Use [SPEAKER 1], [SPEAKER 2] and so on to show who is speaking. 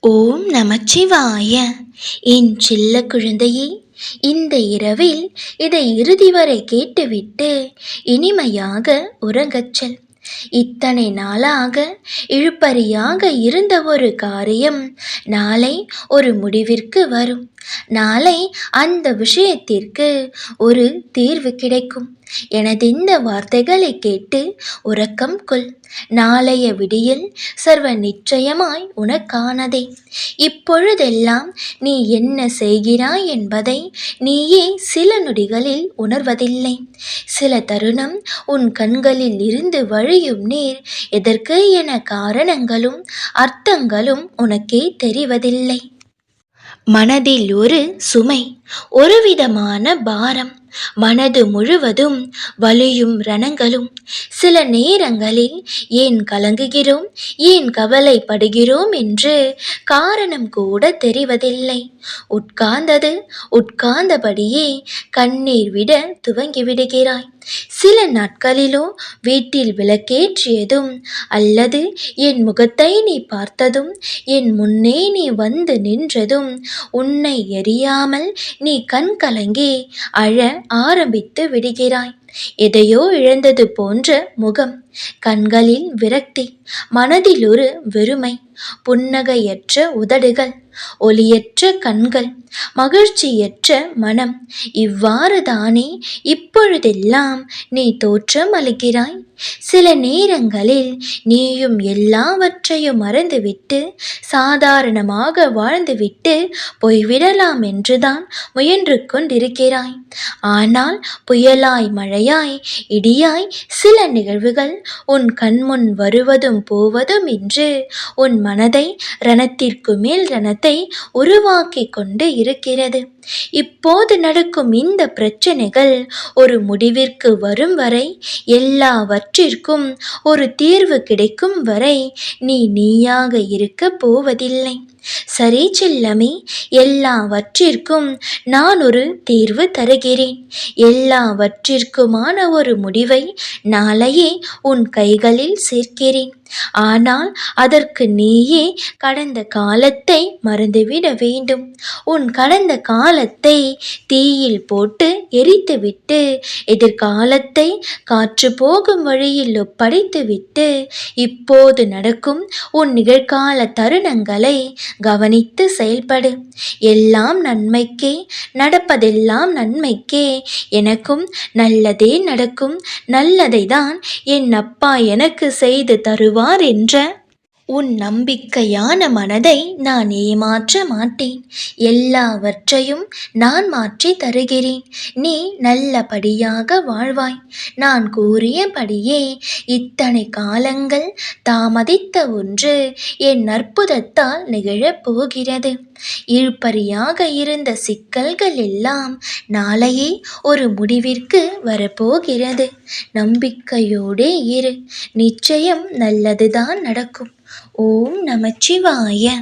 [SPEAKER 1] ஓம் நமச்சிவாய. என் செல்ல குழந்தையே, இந்த இரவில் இதை இறுதி வரை கேட்டுவிட்டு இனிமையாக உறங்கச் செல். இத்தனை நாளாக இழுபறியாக இருந்த ஒரு காரியம் நாளை ஒரு முடிவிற்கு வரும். நாளை அந்த விஷயத்திற்கு ஒரு தீர்வு கிடைக்கும். எனதிந்த வார்த்தைகளை கேட்டு உறக்கம் கொள். நாளைய விடியல் சர்வ நிச்சயமாய் உனக்கானதே. இப்பொழுதெல்லாம் நீ என்ன செய்கிறாய் என்பதை நீயே சில நொடிகளில் உணர்வதில்லை. சில தருணம் உன் கண்களில் இருந்து வழியும் நீர் எதற்கு என காரணங்களும் அர்த்தங்களும் உனக்கே தெரிவதில்லை. மனதில் ஒரு சுமை, ஒரு விதமான பாரம், மனது முழுவதும் வலியும் ரணங்களும். சில நேரங்களில் ஏன் கலங்குகிறோம், ஏன் கவலைப்படுகிறோம் என்று காரணம் கூட தெரிவதில்லை. உட்கார்ந்தபடியே கண்ணீர் விட துவங்கிவிடுகிறாய். சில நாட்களிலோ வீட்டில் விளக்கேற்றியதும் அல்லது என் முகத்தை நீ பார்த்ததும், என் முன்னே நீ வந்து நின்றதும் உன்னை எரியாமல் நீ கண் கலங்கி அழ ஆரம்பித்து விடுகிறாய். எதையோ இழந்தது போன்ற முகம், கண்களில் விரக்தி, மனதில் ஒரு வெறுமை, புன்னகையற்ற உதடுகள், ஒளியற்ற கண்கள், மகிழ்ச்சியற்ற மனம். இவ்வாறு தானே இப்பொழுதெல்லாம் நீ தோற்றம் அளிக்கிறாய். சில நேரங்களில் நீயும் எல்லாவற்றையும் மறந்துவிட்டு சாதாரணமாக வாழ்ந்துவிட்டு போய்விடலாம் என்றுதான் முயன்று கொண்டிருக்கிறாய். ஆனால் புயலாய், மழையாய், இடியாய் சில நிகழ்வுகள் உன் கண்முன் வருவதும் போவதும் என்று உன் மனதை ரணத்திற்கு மேல் ரணத்தை உருவாக்கி கொண்டு இருக்கிறது. இப்போது நடக்கும் இந்த பிரச்சனைகள் ஒரு முடிவிற்கு வரும் வரை, எல்லாவற்றிற்கும் ஒரு தீர்வு கிடைக்கும் வரை நீ நீயாக இருக்க போவதில்லை. சரி செல்லமே, எல்லாவற்றிற்கும் நான் ஒரு தீர்வு தருகிறேன். எல்லாவற்றிற்குமான ஒரு முடிவை நாளையே உன் கைகளில் சேர்க்கிறேன். ஆனால் அதற்கு நீயே கடந்த காலத்தை மறந்துவிட வேண்டும். உன் கடந்த காலத்தை தீயில் போட்டு எரித்துவிட்டு எதிர்காலத்தை காற்று போகும் வழியில் ஒப்படைத்துவிட்டு இப்போது நடக்கும் உன் நிகழ்கால தருணங்களை கவனித்து செயல்படு. எல்லாம் நன்மைக்கே, நடப்பதெல்லாம் நன்மைக்கே. எனக்கும் நல்லதே நடக்கும், நல்லதை தான் என் அப்பா எனக்கு செய்து தருவார் என்ற உன் நம்பிக்கையான மனதை நான் ஏமாற்ற மாட்டேன். எல்லாவற்றையும் நான் மாற்றி தருகிறேன். நீ நல்லபடியாக வாழ்வாய். நான் கூறியபடியே இத்தனை காலங்கள் தாமதித்த ஒன்று என் அற்புதத்தால் நிகழப் போகிறது. இழுபறியாக இருந்த சிக்கல்கள் எல்லாம் நாளையே ஒரு முடிவிற்கு வரப்போகிறது. நம்பிக்கையோடே இரு, நிச்சயம் நல்லதுதான் நடக்கும். ஓம் நமச்சிவாய.